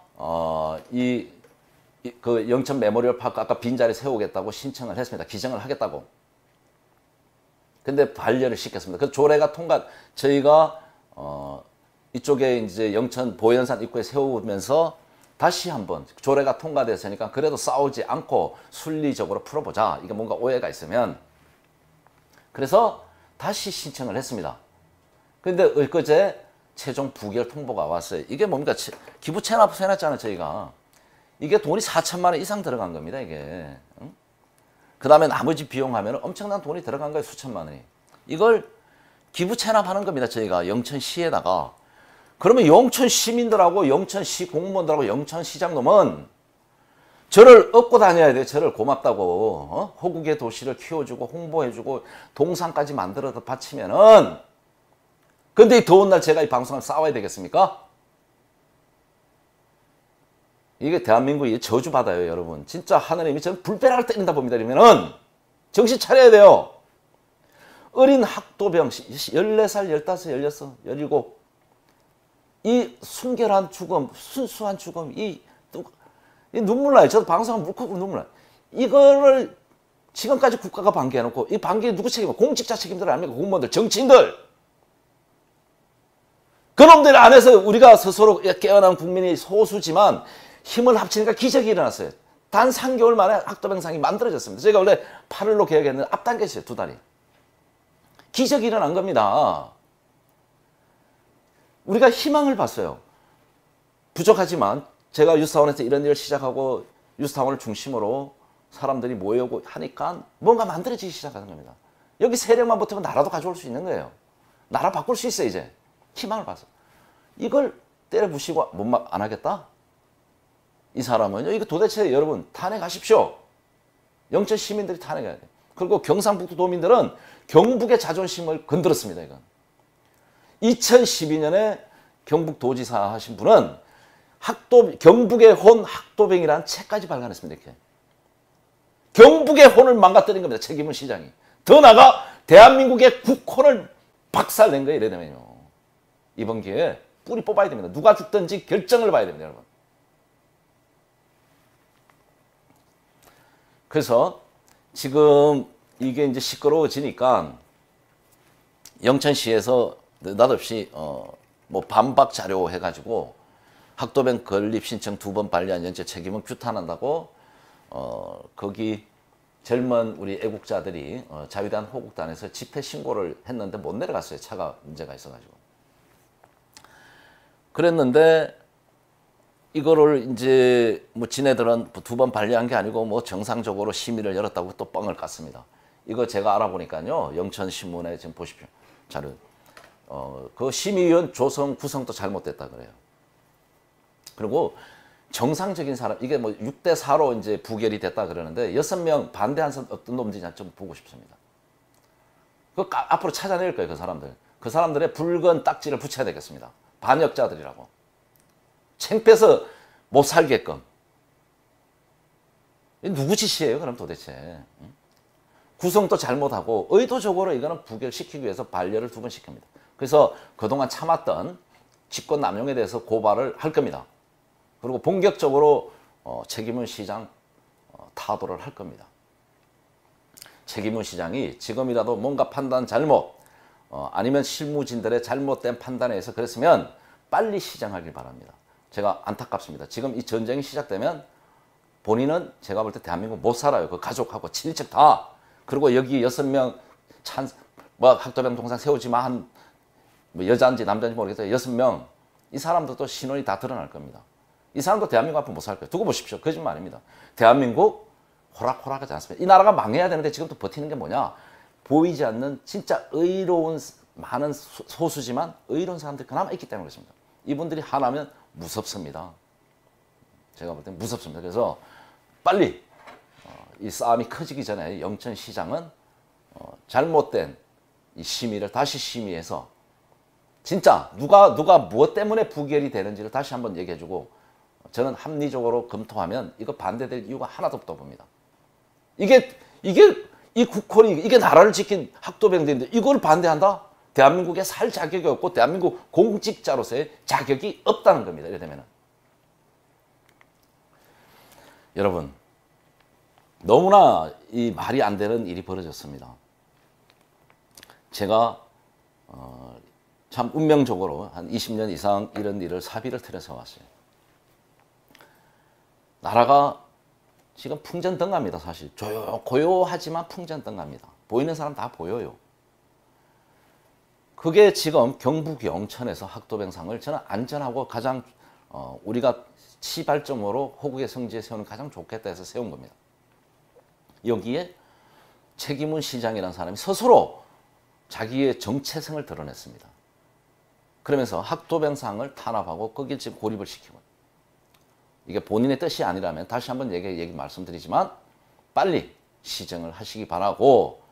그 영천 메모리얼 파크 아까 빈자리 세우겠다고 신청을 했습니다. 기증을 하겠다고. 근데 반려를 시켰습니다. 그 조례가 저희가 이쪽에 이제 영천 보현산 입구에 세우면서 다시 한번 조례가 통과됐으니까 그래도 싸우지 않고 순리적으로 풀어보자. 이게 뭔가 오해가 있으면. 그래서 다시 신청을 했습니다. 근데 엊그제 최종 부결 통보가 왔어요. 이게 뭡니까? 기부 체납해놨잖아요, 저희가. 이게 돈이 4천만 원 이상 들어간 겁니다, 이게. 응? 그 다음에 나머지 비용하면 엄청난 돈이 들어간 거예요, 수천만 원이. 이걸 기부 체납하는 겁니다, 저희가. 영천시에다가. 그러면 영천 시민들하고 영천시 공무원들하고 영천시장 놈은 저를 업고 다녀야 돼요. 저를 고맙다고. 호국의 도시를 키워주고 홍보해주고 동상까지 만들어서 바치면은. 근데 이 더운 날 제가 이 방송을 싸워야 되겠습니까? 이게 대한민국이 저주받아요, 여러분. 진짜 하나님이 저는 불벼락을 때린다 봅니다. 이러면은 정신 차려야 돼요. 어린 학도병 14살, 15, 16, 17. 이 순결한 죽음, 순수한 죽음, 이 눈물 나요. 저도 방송하면 울컥 눈물 나요. 이거를 지금까지 국가가 방기해놓고 이 방기에 누구 책임이야? 공직자 책임들 아닙니까? 공무원들, 정치인들. 그놈들 안에서 우리가 스스로 깨어난 국민이 소수지만 힘을 합치니까 기적이 일어났어요. 단 3개월 만에 학도병상이 만들어졌습니다. 저희가 원래 8월로 계획했는데 앞당겼어요. 2달이. 기적이 일어난 겁니다. 우리가 희망을 봤어요. 부족하지만 제가 유스타운에서 이런 일을 시작하고 유스타운을 중심으로 사람들이 모여오고 하니까 뭔가 만들어지기 시작하는 겁니다. 여기 세력만 붙으면 나라도 가져올 수 있는 거예요. 나라 바꿀 수 있어요. 이제 희망을 봐서 이걸 때려 부시고 안 하겠다? 이 사람은요. 이거 도대체 여러분 탄핵하십시오. 영천 시민들이 탄핵해야 돼요. 그리고 경상북도 도민들은 경북의 자존심을 건드렸습니다. 이건 2012년에 경북도지사 하신 분은 경북의 혼 학도병이라는 책까지 발간했습니다. 이렇게. 경북의 혼을 망가뜨린 겁니다. 책임은 시장이. 더 나아가 대한민국의 국혼을 박살낸 거예요. 이래되면요. 이번 기회에 뿌리 뽑아야 됩니다. 누가 죽든지 결정을 봐야 됩니다. 여러분. 그래서 지금 이게 이제 시끄러워지니까 영천시에서 느닷없이 뭐 반박 자료 해가지고 학도병 건립 신청 2번 반려한 연체 책임은 규탄한다고 거기 젊은 우리 애국자들이 자유대한 호국단에서 집회 신고를 했는데 못 내려갔어요. 차가 문제가 있어가지고. 그랬는데 이거를 이제 뭐 지네들은 2번 반려한 게 아니고 뭐 정상적으로 심의를 열었다고 또 뻥을 깠습니다. 이거 제가 알아보니까요. 영천신문에 지금 보십시오. 자료. 그 심의위원 조성 구성도 잘못됐다 그래요. 그리고 정상적인 사람, 이게 뭐 6대4로 이제 부결이 됐다 그러는데 6명 반대한 사람 어떤 놈들인지 좀 보고 싶습니다. 그 앞으로 찾아낼 거예요, 그 사람들. 그 사람들의 붉은 딱지를 붙여야 되겠습니다. 반역자들이라고. 창피해서 못 살게끔. 누구 짓이에요, 그럼 도대체? 구성도 잘못하고 의도적으로 이거는 부결시키기 위해서 반려를 2번 시킵니다. 그래서 그동안 참았던 직권남용에 대해서 고발을 할 겁니다. 그리고 본격적으로 책임은 시장 타도를 할 겁니다. 책임은 시장이 지금이라도 뭔가 판단 잘못 아니면 실무진들의 잘못된 판단에 의해서 그랬으면 빨리 시정하길 바랍니다. 제가 안타깝습니다. 지금 이 전쟁이 시작되면 본인은 제가 볼 때 대한민국 못 살아요. 그 가족하고 친인척 다. 그리고 여기 6명 학도병 동상 세우지만 한 뭐 여자인지 남자인지 모르겠어요. 6명. 이 사람들도 신원이 다 드러날 겁니다. 이 사람도 대한민국 앞에 못 살 거예요. 두고 보십시오. 거짓말입니다. 대한민국 호락호락하지 않습니다. 이 나라가 망해야 되는데 지금도 버티는 게 뭐냐? 보이지 않는 진짜 의로운 많은 소수지만 의로운 사람들이 그나마 있기 때문에 그렇습니다. 이분들이 하나면 무섭습니다. 제가 볼 때 무섭습니다. 그래서 빨리 이 싸움이 커지기 전에 영천시장은 잘못된 이 심의를 다시 심의해서 진짜 누가 무엇 때문에 부결이 되는지를 다시 한번 얘기해주고 저는 합리적으로 검토하면 이거 반대될 이유가 하나도 없다고 봅니다. 이게 이 국헌이 이게 나라를 지킨 학도병들인데 이걸 반대한다? 대한민국에 살 자격이 없고 대한민국 공직자로서의 자격이 없다는 겁니다. 이래 되면은 여러분 너무나 이 말이 안 되는 일이 벌어졌습니다. 제가 참 운명적으로 한 20년 이상 이런 일을 사비를 틀어서 왔어요. 나라가 지금 풍전등갑니다. 사실 고요하지만 풍전등갑니다. 보이는 사람 다 보여요. 그게 지금 경북 영천에서 학도병상을 저는 안전하고 가장 우리가 시발점으로 호국의 성지에 세우는 가장 좋겠다 해서 세운 겁니다. 여기에 책임은 시장이라는 사람이 스스로 자기의 정체성을 드러냈습니다. 그러면서 학도병상을 탄압하고 거길 지금 고립을 시키고 이게 본인의 뜻이 아니라면 다시 한번 얘기 말씀드리지만 빨리 시정을 하시기 바라고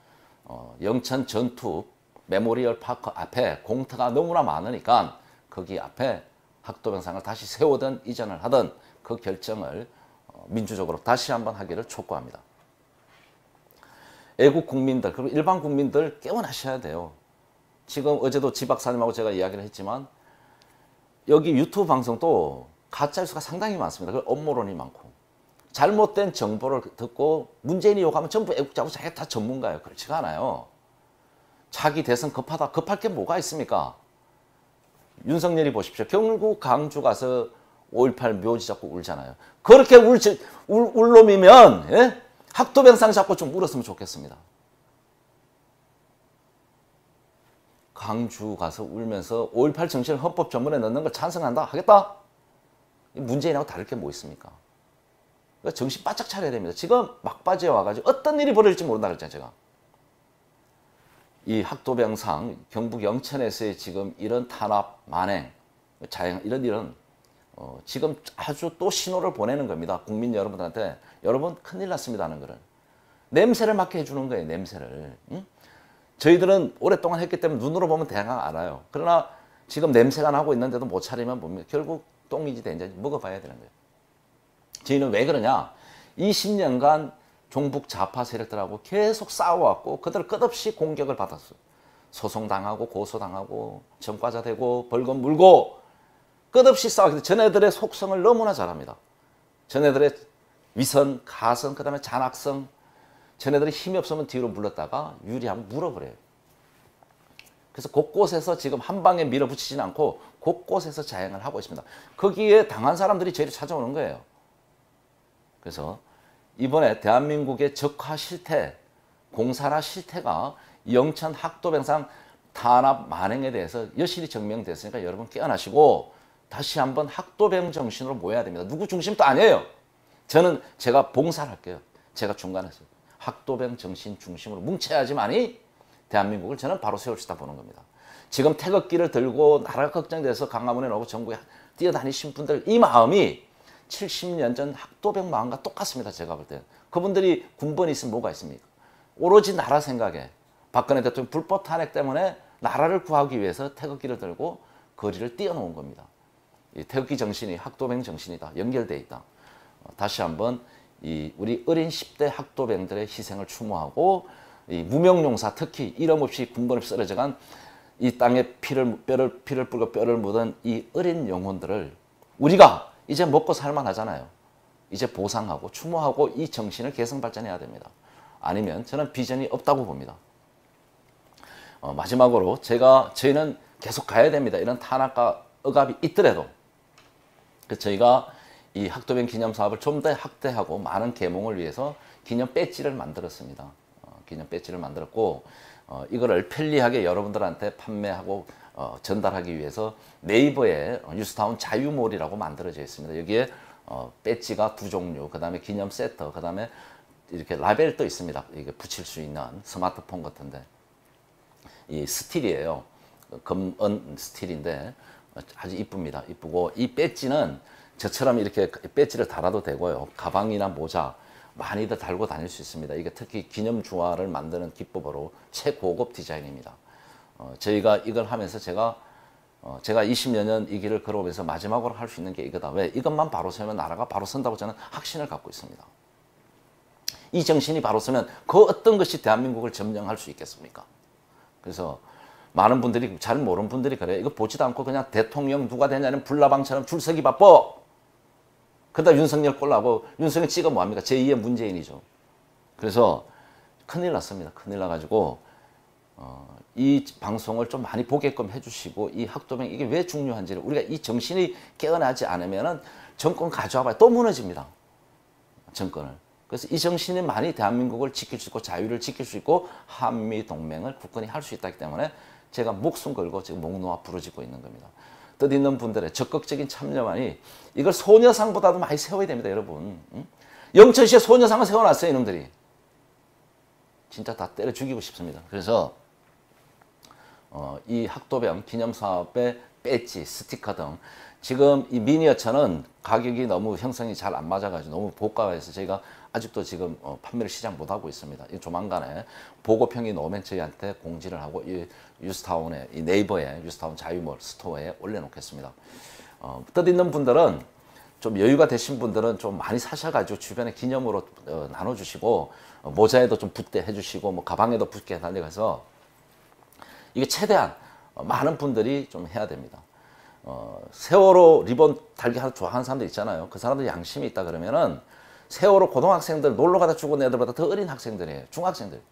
영천 전투 메모리얼 파크 앞에 공터가 너무나 많으니까 거기 앞에 학도병상을 다시 세우든 이전을 하든 그 결정을 민주적으로 다시 한번 하기를 촉구합니다. 애국 국민들 그리고 일반 국민들 깨어나셔야 돼요. 지금 어제도 지 박사님하고 제가 이야기를 했지만 여기 유튜브 방송도 가짜뉴스가 상당히 많습니다. 그 업무론이 많고 잘못된 정보를 듣고 문재인이 욕하면 전부 애국자고 자기가 다 전문가예요. 그렇지가 않아요. 자기 대선 급하다. 급할 게 뭐가 있습니까? 윤석열이 보십시오. 경북 강주 가서 5.18 묘지 잡고 울잖아요. 그렇게 울 놈이면 예? 학도병상 잡고 좀 울었으면 좋겠습니다. 광주 가서 울면서 5.18 정신을 헌법 전문에 넣는 걸 찬성한다? 하겠다? 문재인하고 다를 게 뭐 있습니까? 그러니까 정신 바짝 차려야 됩니다. 지금 막바지에 와가지고 어떤 일이 벌어질지 모른다 그랬잖아요, 제가. 이 학도병상 경북 영천에서의 지금 이런 탄압, 만행, 자행 이런 일은 지금 아주 또 신호를 보내는 겁니다. 국민 여러분들한테 여러분 큰일 났습니다 하는 거를. 냄새를 맡게 해주는 거예요. 냄새를. 응? 저희들은 오랫동안 했기 때문에 눈으로 보면 대강 알아요. 그러나 지금 냄새가 나고 있는데도 못 차리면 뭡니까? 결국 똥이지 된지 먹어봐야 되는 거예요. 저희는 왜 그러냐? 20년간 종북 좌파 세력들하고 계속 싸워왔고 그들 끝없이 공격을 받았어요. 소송당하고 고소당하고 전과자 되고 벌금 물고 끝없이 싸웠기 때문에 전애들의 속성을 너무나 잘 압니다. 전애들의 위선, 가선, 그 다음에 잔악성, 전애들이 힘이 없으면 뒤로 물렀다가 유리하면 물어버려요. 그래서 곳곳에서 지금 한 방에 밀어붙이지는 않고 곳곳에서 자행을 하고 있습니다. 거기에 당한 사람들이 저희를 찾아오는 거예요. 그래서 이번에 대한민국의 적화 실태, 공사나 실태가 영천 학도병상 탄압 만행에 대해서 여실히 증명됐으니까 여러분 깨어나시고 다시 한번 학도병 정신으로 모여야 됩니다. 누구 중심도 아니에요. 저는 제가 봉사를 할게요. 제가 중간에서 학도병 정신 중심으로 뭉쳐야지만이 대한민국을 저는 바로 세울 수 있다 보는 겁니다. 지금 태극기를 들고 나라가 걱정돼서 강화문에 오고 전국에 뛰어다니신 분들 이 마음이 70년 전 학도병 마음과 똑같습니다. 제가 볼 때. 그분들이 군번이 있으면 뭐가 있습니까? 오로지 나라 생각에 박근혜 대통령 불법 탄핵 때문에 나라를 구하기 위해서 태극기를 들고 거리를 뛰어놓은 겁니다. 이 태극기 정신이 학도병 정신이다. 연결되어 있다. 다시 한번 우리 어린 10대 학도병들의 희생을 추모하고 이 무명용사 특히 이름 없이 군번 없이 쓰러져간 이 땅에 피를 불고 뼈를 묻은 이 어린 영혼들을 우리가 이제 먹고 살만 하잖아요. 이제 보상하고 추모하고 이 정신을 개성 발전해야 됩니다. 아니면 저는 비전이 없다고 봅니다. 마지막으로 저희는 계속 가야 됩니다. 이런 탄압과 억압이 있더라도 저희가 이 학도병 기념 사업을 좀 더 확대하고 많은 계몽을 위해서 기념 배지를 만들었습니다. 기념 배지를 만들었고 이거를 편리하게 여러분들한테 판매하고 전달하기 위해서 네이버에 뉴스타운 자유몰이라고 만들어져 있습니다. 여기에 배지가 2종류, 그 다음에 기념 세트, 그 다음에 이렇게 라벨도 있습니다. 이게 붙일 수 있는 스마트폰 같은데 이 스틸이에요. 금은 스틸인데 아주 이쁩니다. 이쁘고 이 배지는 저처럼 이렇게 배지를 달아도 되고요. 가방이나 모자 많이들 달고 다닐 수 있습니다. 이게 특히 기념주화를 만드는 기법으로 최고급 디자인입니다. 저희가 이걸 하면서 제가 20여 년 이 길을 걸어오면서 마지막으로 할 수 있는 게 이거다. 왜? 이것만 바로 세우면 나라가 바로 선다고 저는 확신을 갖고 있습니다. 이 정신이 바로 서면 그 어떤 것이 대한민국을 점령할 수 있겠습니까? 그래서 많은 분들이 잘 모르는 분들이 그래요. 이거 보지도 않고 그냥 대통령 누가 되냐는 불나방처럼 줄서기 바빠. 그러다 윤석열 꼴라고 윤석열 찍어 뭐합니까? 제2의 문재인이죠. 그래서 큰일 났습니다. 큰일 나가지고 이 방송을 좀 많이 보게끔 해주시고 이 학도병 이게 왜 중요한지를 우리가 이 정신이 깨어나지 않으면 정권 가져와봐야 또 무너집니다. 정권을. 그래서 이 정신이 많이 대한민국을 지킬 수 있고 자유를 지킬 수 있고 한미동맹을 굳건히 할 수 있다기 때문에 제가 목숨 걸고 지금 목 놓아 부르짖고 있는 겁니다. 뜻있는 분들의 적극적인 참여만이 이걸 소녀상보다도 많이 세워야 됩니다. 여러분. 영천시에 소녀상을 세워놨어요. 이놈들이. 진짜 다 때려 죽이고 싶습니다. 그래서 이 학도병 기념사업의 배지, 스티커 등 지금 이 미니어처는 가격이 너무 형성이 잘 안 맞아가지고 너무 고가해서 저희가 아직도 지금 판매를 시작 못하고 있습니다. 이 조만간에 보고평이 나오면 저희한테 공지를 하고 이 뉴스타운에 이 네이버에 뉴스타운 자유몰 스토어에 올려놓겠습니다. 뜻있는 분들은 좀 여유가 되신 분들은 좀 많이 사셔가지고 주변에 기념으로 나눠주시고 모자에도 좀 붙게 해주시고 뭐 가방에도 붙게 달려가서 이게 최대한 많은 분들이 좀 해야 됩니다. 세월호 리본 달기 좋아하는 사람들 있잖아요. 그 사람들 양심이 있다 그러면은 세월호 고등학생들 놀러 가다 죽은 애들보다 더 어린 학생들이에요. 중학생들.